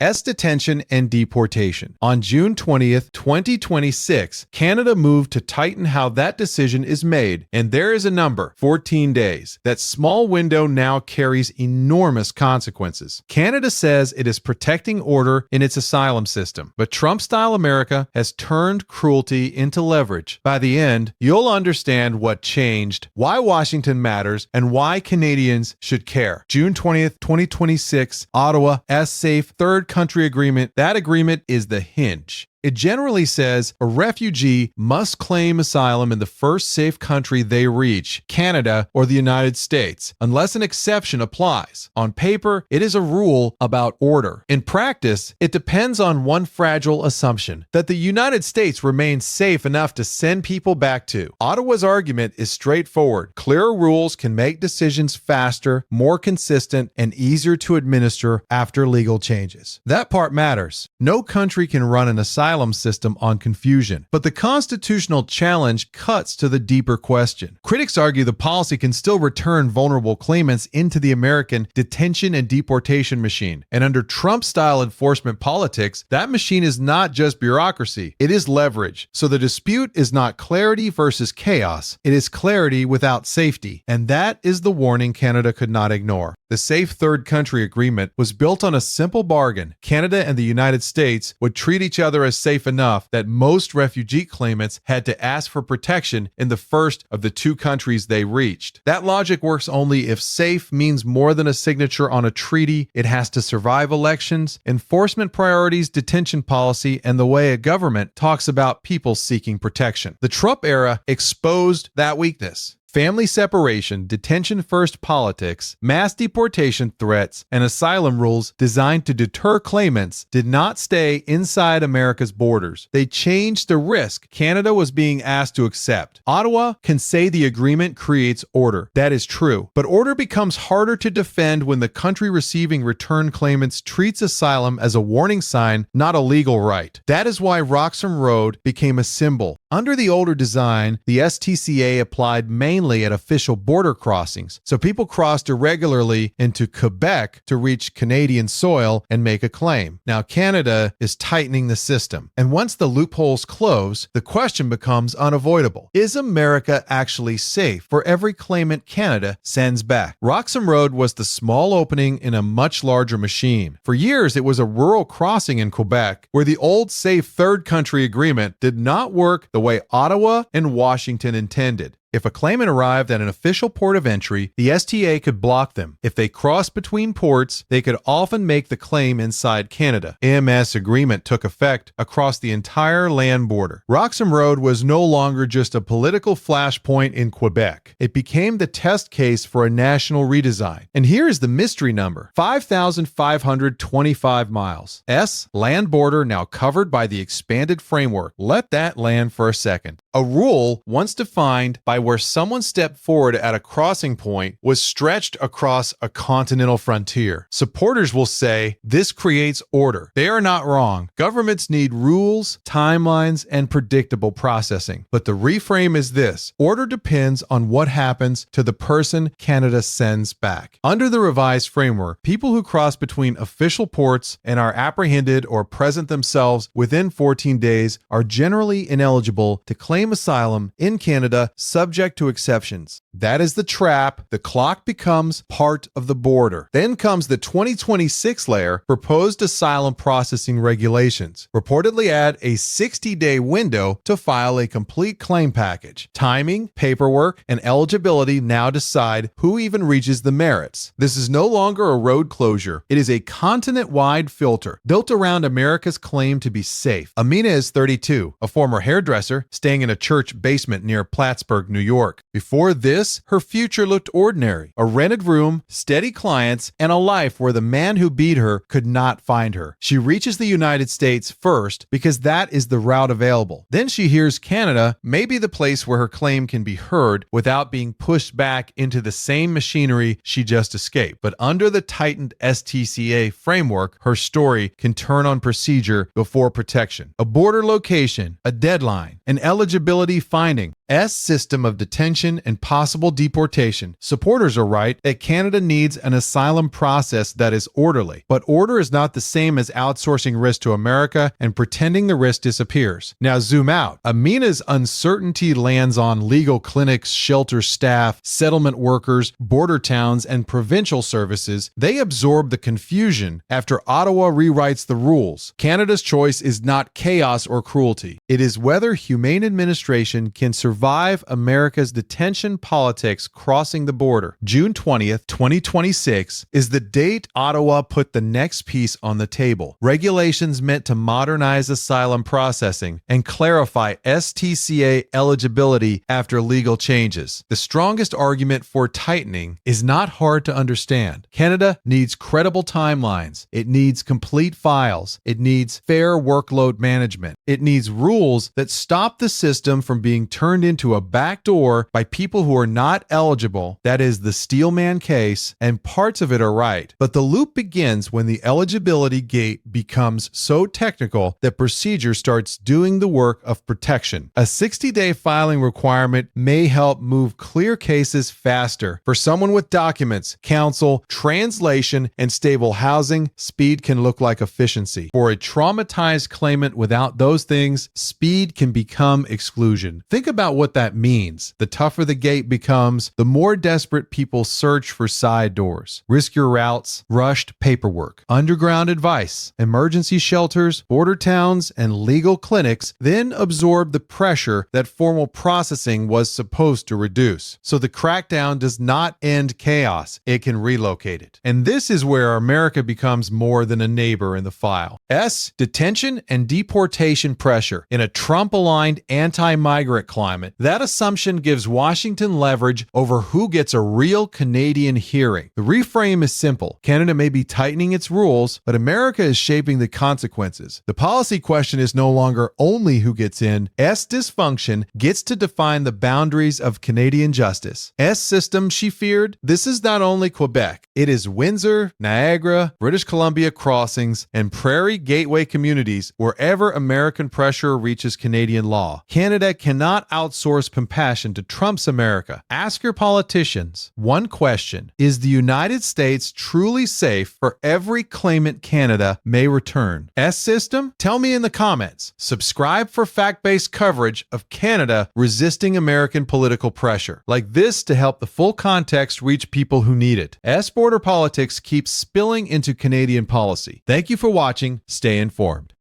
S detention and deportation. On June 20th, 2026, Canada moved to tighten how that decision is made, and there is a number, 14 days. That small window now carries enormous consequences. Canada says it is protecting order in its asylum system, but Trump-style America has turned cruelty into leverage. By the end, you'll understand what changed, why Washington matters, and why Canadians should care. June 20th, 2026, Ottawa, S-Safe Third Country Agreement. That agreement is the hinge. It generally says a refugee must claim asylum in the first safe country they reach, Canada or the United States, unless an exception applies. On paper, it is a rule about order. In practice, it depends on one fragile assumption, that the United States remains safe enough to send people back to. Ottawa's argument is straightforward. Clearer rules can make decisions faster, more consistent, and easier to administer after legal changes. That part matters. No country can run an asylum system on confusion. But the constitutional challenge cuts to the deeper question. Critics argue the policy can still return vulnerable claimants into the American detention and deportation machine. And under Trump-style enforcement politics, that machine is not just bureaucracy, it is leverage. So the dispute is not clarity versus chaos, it is clarity without safety. And that is the warning Canada could not ignore. The Safe Third Country Agreement was built on a simple bargain. Canada and the United States would treat each other as safe enough that most refugee claimants had to ask for protection in the first of the two countries they reached. That logic works only if safe means more than a signature on a treaty. It has to survive elections, enforcement priorities, detention policy, and the way a government talks about people seeking protection. The Trump era exposed that weakness. Family separation, detention-first politics, mass deportation threats, and asylum rules designed to deter claimants did not stay inside America's borders. They changed the risk Canada was being asked to accept. Ottawa can say the agreement creates order. That is true. But order becomes harder to defend when the country receiving return claimants treats asylum as a warning sign, not a legal right. That is why Roxham Road became a symbol. Under the older design, the STCA applied mainly at official border crossings, so people crossed irregularly into Quebec to reach Canadian soil and make a claim. Now Canada is tightening the system, and once the loopholes close, the question becomes unavoidable. Is America actually safe for every claimant Canada sends back? Roxham Road was the small opening in a much larger machine. For years, it was a rural crossing in Quebec where the old Safe Third Country Agreement did not work the way Ottawa and Washington intended. If a claimant arrived at an official port of entry, the STA could block them. If they crossed between ports, they could often make the claim inside Canada. AMS agreement took effect across the entire land border. Roxham Road was no longer just a political flashpoint in Quebec. It became the test case for a national redesign. And here is the mystery number: 5,525 miles. S, land border now covered by the expanded framework. Let that land for a second. A rule once defined by where someone stepped forward at a crossing point was stretched across a continental frontier. Supporters will say this creates order. They are not wrong. Governments need rules, timelines, and predictable processing. But the reframe is this: order depends on what happens to the person Canada sends back. Under the revised framework, people who cross between official ports and are apprehended or present themselves within 14 days are generally ineligible to claim asylum in Canada, subject to exceptions. That is the trap. The clock becomes part of the border. Then comes the 2026 layer, proposed asylum processing regulations. Reportedly add a 60-day window to file a complete claim package. Timing, paperwork, and eligibility now decide who even reaches the merits. This is no longer a road closure. It is a continent-wide filter built around America's claim to be safe. Amina is 32, a former hairdresser staying in a church basement near Plattsburgh, New York. Before this, her future looked ordinary. A rented room, steady clients, and a life where the man who beat her could not find her. She reaches the United States first because that is the route available. Then she hears Canada may be the place where her claim can be heard without being pushed back into the same machinery she just escaped. But under the tightened STCA framework, her story can turn on procedure before protection. A border location, a deadline, an eligibility finding. S system of detention and possible deportation. Supporters are right that Canada needs an asylum process that is orderly, but order is not the same as outsourcing risk to America and pretending the risk disappears. Now zoom out. Amina's uncertainty lands on legal clinics, shelter staff, settlement workers, border towns, and provincial services. They absorb the confusion after Ottawa rewrites the rules. Canada's choice is not chaos or cruelty. It is whether humane administration can survive America's detention politics crossing the border. June 20th, 2026 is the date Ottawa put the next piece on the table. Regulations meant to modernize asylum processing and clarify STCA eligibility after legal changes. The strongest argument for tightening is not hard to understand. Canada needs credible timelines. It needs complete files. It needs fair workload management. It needs rules that stop the system from being turned into a backdoor by people who are not eligible. That is the Steelman case, and parts of it are right. But the loop begins when the eligibility gate becomes so technical that procedure starts doing the work of protection. A 60-day filing requirement may help move clear cases faster. For someone with documents, counsel, translation, and stable housing, speed can look like efficiency. For a traumatized claimant without those things, speed can become exclusion. Think about what that means. The tougher the gate becomes, the more desperate people search for side doors, riskier routes, rushed paperwork, underground advice. Emergency shelters, border towns, and legal clinics then absorb the pressure that formal processing was supposed to reduce. So the crackdown does not end chaos, it can relocate it. And this is where America becomes more than a neighbor in the file. S, detention and deportation pressure. In a Trump-aligned anti-migrant climate, that assumption gives Washington leverage over who gets a real Canadian hearing. The reframe is simple. Canada may be tightening its rules, but America is shaping the consequences. The policy question is no longer only who gets in. S dysfunction gets to define the boundaries of Canadian justice. S system, she feared, this is not only Quebec. It is Windsor, Niagara, British Columbia crossings, and prairie gateway communities wherever American pressure reaches Canadian law. Canada cannot outsource compassion to Trump's America. Ask your politicians one question: is the United States truly safe for every claimant Canada may return? S system? Tell me in the comments. Subscribe for fact-based coverage of Canada resisting American political pressure like this to help the full context reach people who need it. S border politics keeps spilling into Canadian policy. Thank you for watching. Stay informed.